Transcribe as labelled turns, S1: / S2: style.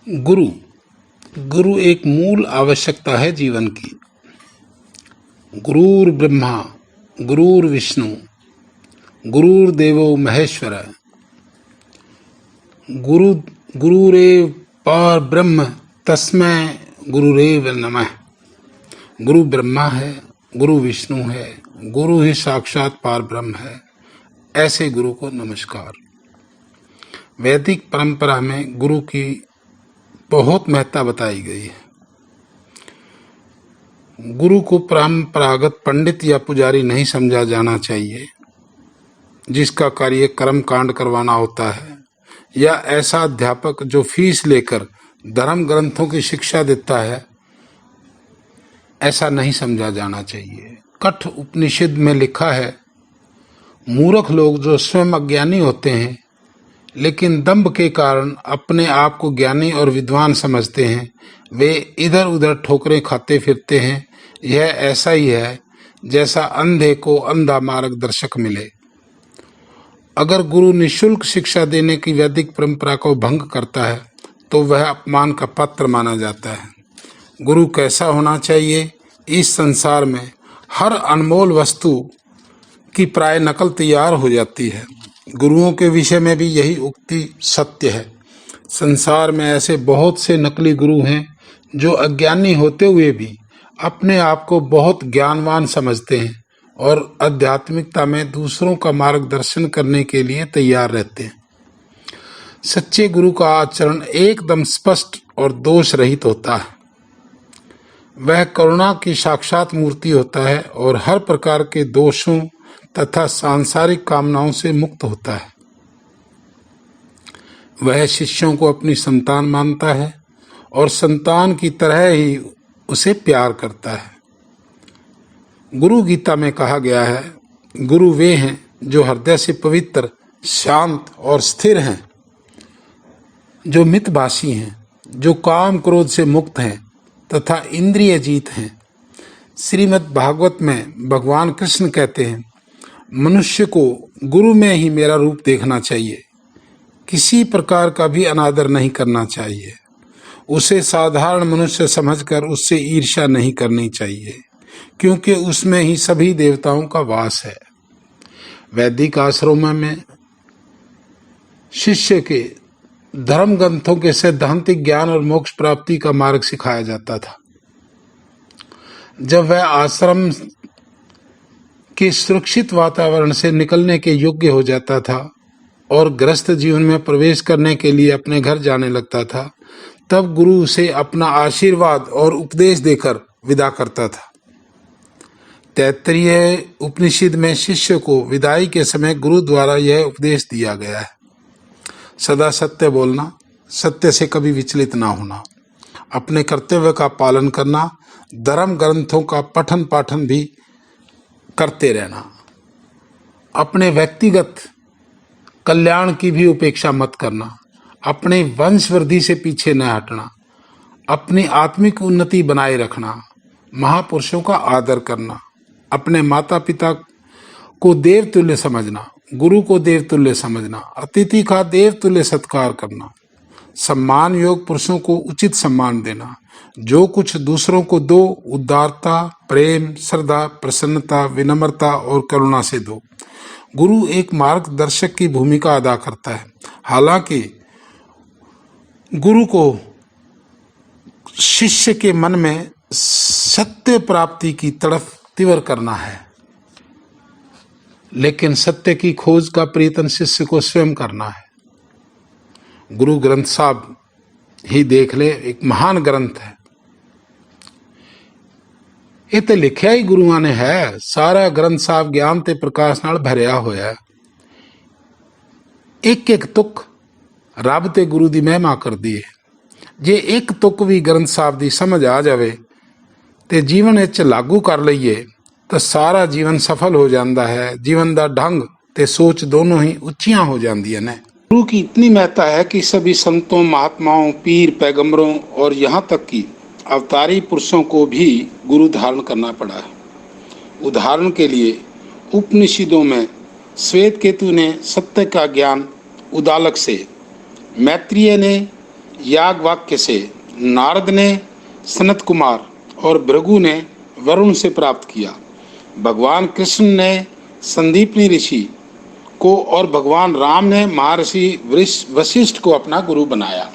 S1: गुरु गुरु एक मूल आवश्यकता है जीवन की। गुरुर् ब्रह्मा गुरुर्विष्णु गुरुर्देवो महेश्वर गुरुरेव पर ब्रह्म तस्मै गुरुरेव नमः। गुरु ब्रह्मा है, गुरु विष्णु है, गुरु ही साक्षात पार ब्रह्म है। ऐसे गुरु को नमस्कार। वैदिक परंपरा में गुरु की बहुत महत्ता बताई गई है। गुरु को परंपरागत पंडित या पुजारी नहीं समझा जाना चाहिए जिसका कार्य कर्म कांड करवाना होता है, या ऐसा अध्यापक जो फीस लेकर धर्म ग्रंथों की शिक्षा देता है, ऐसा नहीं समझा जाना चाहिए। कठ उपनिषद में लिखा है, मूर्ख लोग जो स्वयं अज्ञानी होते हैं लेकिन दंभ के कारण अपने आप को ज्ञानी और विद्वान समझते हैं, वे इधर उधर ठोकरें खाते फिरते हैं। यह ऐसा ही है जैसा अंधे को अंधा मार्गदर्शक मिले। अगर गुरु निःशुल्क शिक्षा देने की वैदिक परंपरा को भंग करता है तो वह अपमान का पात्र माना जाता है। गुरु कैसा होना चाहिए? इस संसार में हर अनमोल वस्तु की प्राय नकल तैयार हो जाती है। गुरुओं के विषय में भी यही उक्ति सत्य है। संसार में ऐसे बहुत से नकली गुरु हैं जो अज्ञानी होते हुए भी अपने आप को बहुत ज्ञानवान समझते हैं और आध्यात्मिकता में दूसरों का मार्गदर्शन करने के लिए तैयार रहते हैं। सच्चे गुरु का आचरण एकदम स्पष्ट और दोष रहित होता है। वह करुणा की साक्षात मूर्ति होता है और हर प्रकार के दोषों तथा सांसारिक कामनाओं से मुक्त होता है। वह शिष्यों को अपनी संतान मानता है और संतान की तरह ही उसे प्यार करता है। गुरु गीता में कहा गया है, गुरु वे हैं जो हृदय से पवित्र, शांत और स्थिर हैं, जो मितभाषी हैं, जो काम क्रोध से मुक्त हैं तथा इंद्रिय जीत हैं। श्रीमद् भागवत में भगवान कृष्ण कहते हैं, मनुष्य को गुरु में ही मेरा रूप देखना चाहिए। किसी प्रकार का भी अनादर नहीं करना चाहिए। उसे साधारण मनुष्य समझकर उससे ईर्ष्या नहीं करनी चाहिए, क्योंकि उसमें ही सभी देवताओं का वास है। वैदिक आश्रमों में शिष्य के धर्म ग्रंथों के सैद्धांतिक ज्ञान और मोक्ष प्राप्ति का मार्ग सिखाया जाता था। जब वह आश्रम के सुरक्षित वातावरण से निकलने के योग्य हो जाता था और गृहस्थ जीवन में प्रवेश करने के लिए अपने घर जाने लगता था, तब गुरु उसे अपना आशीर्वाद और उपदेश देकर विदा करता था। तैत्तिरीय उपनिषद में शिष्य को विदाई के समय गुरु द्वारा यह उपदेश दिया गया है, सदा सत्य बोलना, सत्य से कभी विचलित ना होना, अपने कर्तव्य का पालन करना, धर्म ग्रंथों का पठन पाठन भी करते रहना, अपने व्यक्तिगत कल्याण की भी उपेक्षा मत करना, अपने वंश वृद्धि से पीछे न हटना, अपनी आत्मिक उन्नति बनाए रखना, महापुरुषों का आदर करना, अपने माता पिता को देवतुल्य समझना, गुरु को देवतुल्य समझना, अतिथि का देवतुल्य सत्कार करना, सम्मान योग पुरुषों को उचित सम्मान देना, जो कुछ दूसरों को दो उदारता, प्रेम, श्रद्धा, प्रसन्नता, विनम्रता और करुणा से दो। गुरु एक मार्गदर्शक की भूमिका अदा करता है। हालांकि गुरु को शिष्य के मन में सत्य प्राप्ति की तड़प तीव्र करना है, लेकिन सत्य की खोज का प्रयत्न शिष्य को स्वयं करना है। गुरु ग्रंथ साहब ही देख ले, एक महान ग्रंथ है। ਇਹ ਤੇ ਲਿਖਿਆ ਹੀ ਗੁਰੂਆਂ ਨੇ ਹੈ। ਸਾਰਾ ਗ੍ਰੰਥ ਸਾਹਿਬ ਗਿਆਨ ਤੇ ਪ੍ਰਕਾਸ਼ ਨਾਲ ਭਰਿਆ ਹੋਇਆ ਹੈ। ਇੱਕ ਇੱਕ ਤੁਕ ਰੱਬ ਤੇ ਗੁਰੂ ਦੀ ਮਹਿਮਾ ਕਰਦੀ ਹੈ। ਜੇ ਇੱਕ ਤੁਕ ਵੀ ਗ੍ਰੰਥ ਸਾਹਿਬ ਦੀ ਸਮਝ ਆ ਜਾਵੇ ਤੇ ਜੀਵਨ ਵਿੱਚ ਲਾਗੂ ਕਰ ਲਈਏ ਤਾਂ ਸਾਰਾ ਜੀਵਨ ਸਫਲ ਹੋ ਜਾਂਦਾ ਹੈ। ਜੀਵਨ ਦਾ ਢੰਗ ਤੇ ਸੋਚ ਦੋਨੋਂ ਹੀ ਉੱਚੀਆਂ ਹੋ ਜਾਂਦੀਆਂ ਨੇ। गुरु की इतनी महत्ता है कि सभी संतों, महात्माओं, पीर, पैगंबरों और यहाँ तक कि अवतारी पुरुषों को भी गुरु धारण करना पड़ा है। उदाहरण के लिए उपनिषदों में श्वेत केतु ने सत्य का ज्ञान उदालक से, मैत्रेय ने याग वाक्य से नारद ने सनत कुमार और भृगु ने वरुण से प्राप्त किया। भगवान कृष्ण ने संदीपनी ऋषि को और भगवान राम ने महर्षि वशिष्ठ को अपना गुरु बनाया।